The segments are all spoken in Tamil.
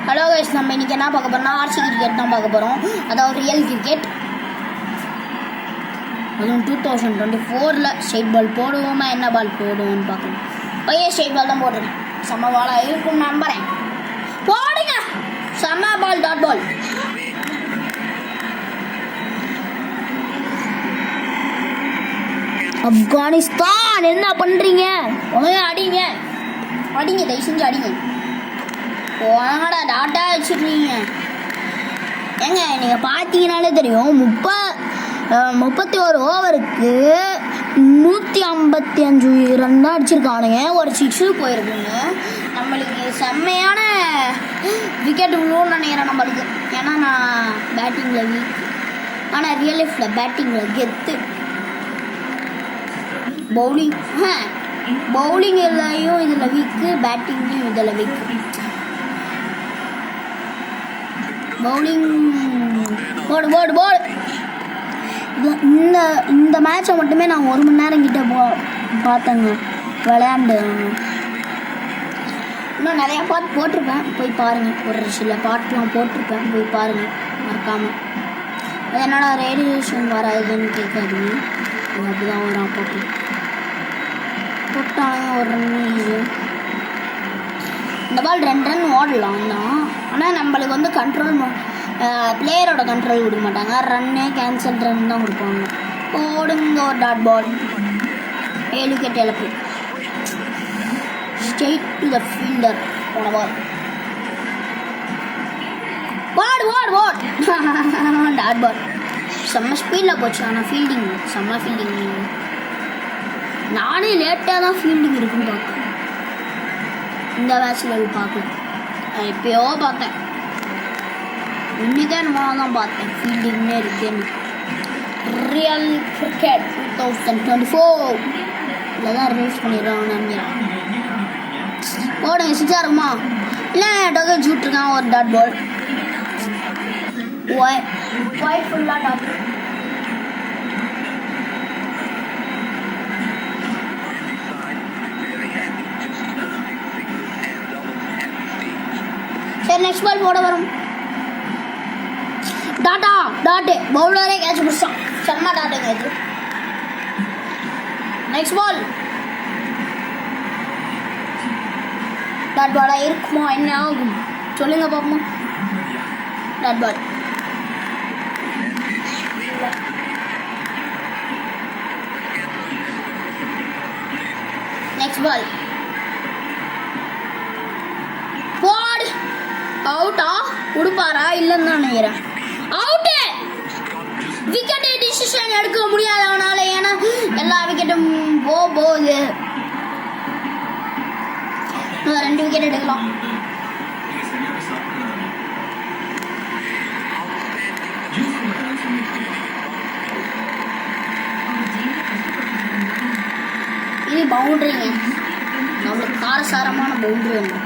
ஹலோ கைஸ், நம்ம இன்னைக்கு என்ன பார்க்க போறோம்னா ஆர்சி கிரிக்கெட் தான் பார்க்க போகிறோம். அதாவது ரியல் கிரிக்கெட். அதுவும் 2024 ஸ்ட்ரைட் பால் போடுவோமா என்ன பால் போடுவோம்னு பார்க்கணும். பையன் ஸ்ட்ரைட் பால் தான் போடுறேன். செம்ம பாலாக இருக்கும்னு நம்புகிறேன். போடுங்க செம்ம பால், டாட் பால். ஆப்கானிஸ்தான் என்ன பண்ணுறீங்க? உடனே அடிங்க அடிங்க, தயவு செஞ்சு அடிங்க. போனாடா டாட்டா வச்சுருக்கீங்க. ஏங்க நீங்கள் பார்த்தீங்கனாலே தெரியும், 31 ஓவருக்கு 155 ரன் தான் அடிச்சிருக்கானுங்க. ஒரு 6 போயிருக்குங்க. நம்மளுக்கு செம்மையான விக்கெட் விழுன்னு நினைக்கிறேன் நம்மளுக்கு. ஏன்னா நான் பேட்டிங்கில் வீக், ஆனால் ரியல் லைஃப்பில் பேட்டிங்கில் கெத்து. பவுலிங் எல்லையும் இதில் வீக்கு, பேட்டிங்லையும் இதில் வீக்கு. பவுலிங் போடு. இந்த மேட்சை மட்டுமே நான் 1 மணி நேரம் கிட்ட பார்த்தேங்க விளையாண்டு. இன்னும் நிறையா பாட்டு போட்டிருப்பேன், போய் பாருங்கள். ஒரு சில பாட்டுலாம் போட்டிருப்பேன், போய் பாருங்கள் மறக்காமல். அது என்னடா ரேடியேஷன் வராதுன்னு கேட்காதீங்க, அது அப்படிதான் வரும். போட்டாங்க ஒரு ரன். இந்த பால் 2 ரன் ஓடலாம் தான், ஆனால் நம்மளுக்கு வந்து கண்ட்ரோல் பிளேயரோட கண்ட்ரோல் கொடுக்க மாட்டாங்க. ரன்னே கேன்சல் ரன் தான் கொடுப்பாங்க. போடுங்க ஒரு டாட் பால். 7 விக்கெட் இழப்பு. ஸ்ட்ரெயிட் டு த ஃபீல்டர் போன பால். Dot ball. செம்ம ஸ்பீடில் போச்சு. ஆனால் ஃபீல்டிங் செம்ம ஃபீல்டிங். நானே லேட்டாக தான் ஃபீல்டிங் இருக்குன்னு பார்க்குறேன். இந்த மேட்ச்சில் பார்க்கல, எப்பயோ பார்த்தேன். இன்னைக்கே நான் தான் பார்த்தேன் ஃபீல்டிங்னே இருக்குன்னு. ரியல் கிரிக்கெட் 2024 இதில் தான் ரிலீஸ் பண்ணிடுறாங்க நினைக்கிறேன். போடுங்க, 6 இருக்குமா? இல்லை டொகை ஜூட்ருக்கான். ஒரு டாட் பால். ஒயிட் ஃபுல்லாக டாட். சரி, நெக்ஸ்ட் பால் போட வரும். டாட்டு பவுலரே கேட்ச் பிடிச்சான். செம்ம dot catch. Next ball dot பாலாக இருக்குமா? என்ன ஆகும் சொல்லுங்க பாப்போம். Dot ball. நெக்ஸ்ட் பால் போடு. அவுட்டா கொடுப்பாரா? இல்லைன்னு தான் நினைக்கிறேன். அவுட்டு. விக்கெட் டிசிஷன் எடுக்க முடியாது அவனால, ஏன்னா எல்லா விக்கெட்டும் போகுது. 2 விக்கெட் எடுக்கலாம். இது பவுண்டரிங்க, நம்மளுக்கு காரசாரமான பவுண்டரி வந்து.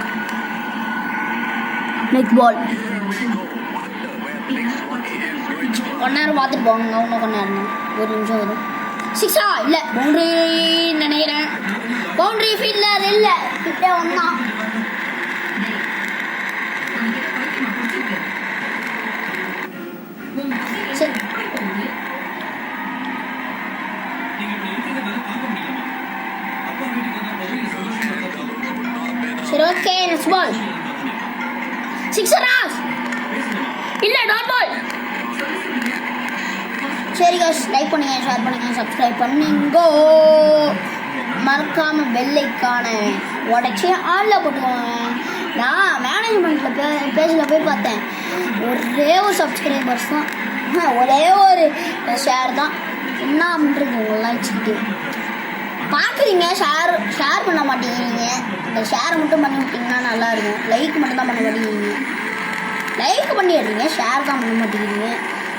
நெக்ஸ்ட் பால். 1 நேரம் பார்த்துட்டு போங்க. இன்னும் கொஞ்ச நேரம், 1 நிமிஷம் வரும். 6 இல்லை, பவுண்டரி நினைக்கிறேன். பவுண்டரி ஃபீல்டர் இல்லை, கிட்டே வந்தான். சரி, ஓகே. நெக்ஸ்ட் பால். 6 இல்லை, டாட் பால். சரி guys, லைக் பண்ணுங்க, ஷேர் பண்ணுங்க, சப்ஸ்கிரைப் பண்ணுங்க. மறக்காம பெல் ஐக்கான உடச்சி ஆளில் போட்டுக்கோங்க. நான் மேனேஜ்மெண்ட்டில் பேஜில் போய் பார்த்தேன், ஒரே ஒரு சப்ஸ்கிரைபர்ஸ் தான், ஒரே ஒரு ஷேர் தான். என்ன பண்ணுறது உங்களெலாம் வச்சுக்கிட்டு பார்க்குறீங்க, ஷேர் பண்ண மாட்டேங்கிறீங்க. இந்த ஷேரை மட்டும் பண்ணி விட்டிங்கன்னா நல்லாயிருக்கும். லைக் மட்டும் தான் பண்ண மாட்டேங்கிறீங்க. லைக் பண்ணிடுறீங்க, ஷேர் தான் பண்ண மாட்டேங்கிறீங்க.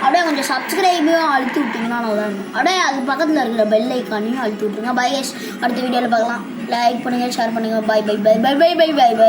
அப்படியே கொஞ்சம் சப்ஸ்கிரைபையும் அழுத்தி விட்டிங்கன்னா நல்லா இருக்கும். அப்படியே அது பக்கத்தில் இருக்கிற பெல் ஐக்கானையும் அழுத்தி விட்ருங்க. பை கைஸ், அடுத்த வீடியோவில் பார்க்கலாம். லைக் பண்ணுங்கள், ஷேர் பண்ணுங்கள். பை.